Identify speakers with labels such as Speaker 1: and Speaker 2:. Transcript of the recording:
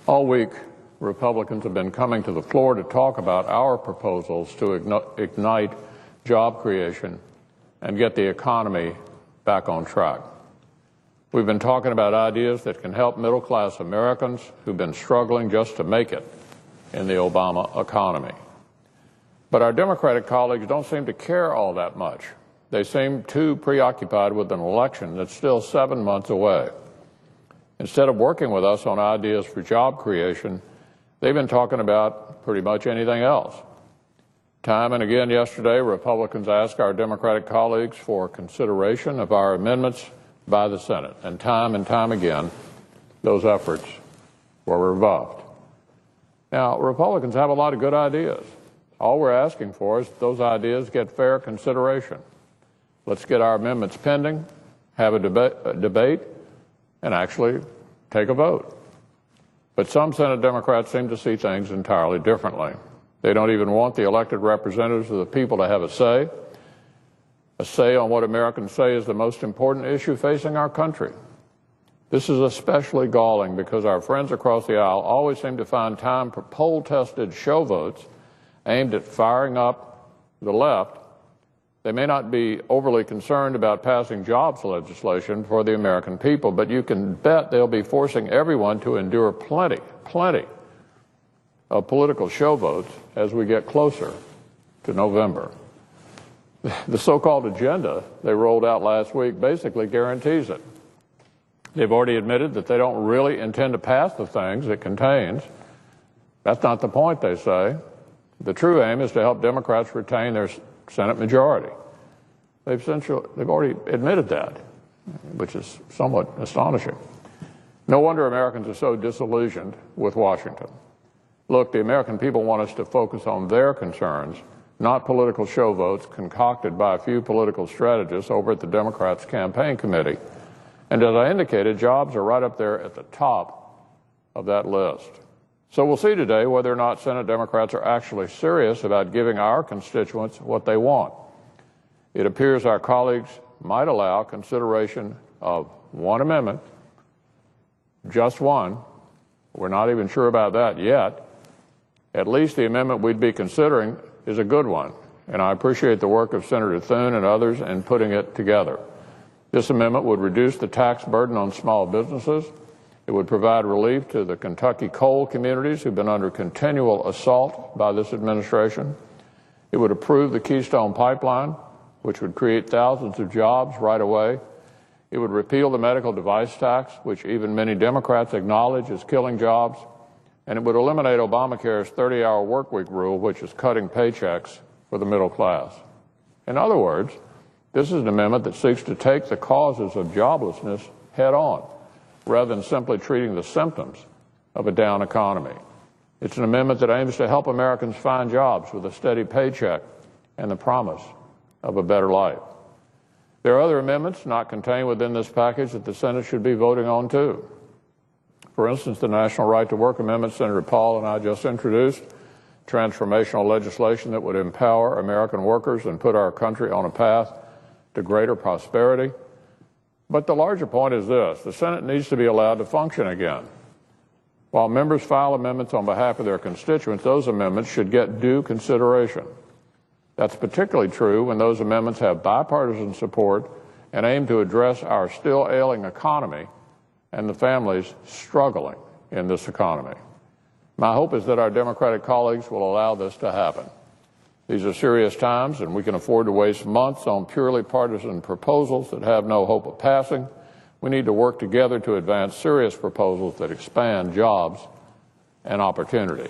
Speaker 1: All week, Republicans have been coming to the floor to talk about our proposals to ignite job creation and get the economy back on track. We've been talking about ideas that can help middle-class Americans who've been struggling just to make it in the Obama economy. But our Democratic colleagues don't seem to care all that much. They seem too preoccupied with an election that's still 7 months away. Instead of working with us on ideas for job creation, they've been talking about pretty much anything else. Time and again yesterday, Republicans asked our Democratic colleagues for consideration of our amendments by the Senate. And time again, those efforts were rebuffed. Now, Republicans have a lot of good ideas. All we're asking for is that those ideas get fair consideration. Let's get our amendments pending, have a debate, and actually take a vote. But some Senate Democrats seem to see things entirely differently. They don't even want the elected representatives of the people to have a say on what Americans say is the most important issue facing our country. This is especially galling because our friends across the aisle always seem to find time for poll-tested show votes aimed at firing up the left. They may not be overly concerned about passing jobs legislation for the American people, but you can bet they'll be forcing everyone to endure plenty of political show votes as we get closer to November. The so-called agenda they rolled out last week basically guarantees it. They've already admitted that they don't really intend to pass the things it contains. That's not the point, they say. The true aim is to help Democrats retain their Senate majority. They've already admitted that, which is somewhat astonishing. No wonder Americans are so disillusioned with Washington. Look, the American people want us to focus on their concerns, not political show votes concocted by a few political strategists over at the Democrats' campaign committee. And as I indicated, jobs are right up there at the top of that list. So we'll see today whether or not Senate Democrats are actually serious about giving our constituents what they want. It appears our colleagues might allow consideration of one amendment, just one. We're not even sure about that yet. At least the amendment we'd be considering is a good one, and I appreciate the work of Senator Thune and others in putting it together. This amendment would reduce the tax burden on small businesses. It would provide relief to the Kentucky coal communities who've been under continual assault by this administration. It would approve the Keystone Pipeline, which would create thousands of jobs right away. It would repeal the medical device tax, which even many Democrats acknowledge is killing jobs. And it would eliminate Obamacare's 30-hour workweek rule, which is cutting paychecks for the middle class. In other words, this is an amendment that seeks to take the causes of joblessness head on, rather than simply treating the symptoms of a down economy. It's an amendment that aims to help Americans find jobs with a steady paycheck and the promise of a better life. There are other amendments not contained within this package that the Senate should be voting on too. For instance, the National Right to Work Amendment Senator Paul and I just introduced, transformational legislation that would empower American workers and put our country on a path to greater prosperity. But the larger point is this: the Senate needs to be allowed to function again. While members file amendments on behalf of their constituents, those amendments should get due consideration. That's particularly true when those amendments have bipartisan support and aim to address our still ailing economy and the families struggling in this economy. My hope is that our Democratic colleagues will allow this to happen. These are serious times, and we can afford to waste months on purely partisan proposals that have no hope of passing. We need to work together to advance serious proposals that expand jobs and opportunity.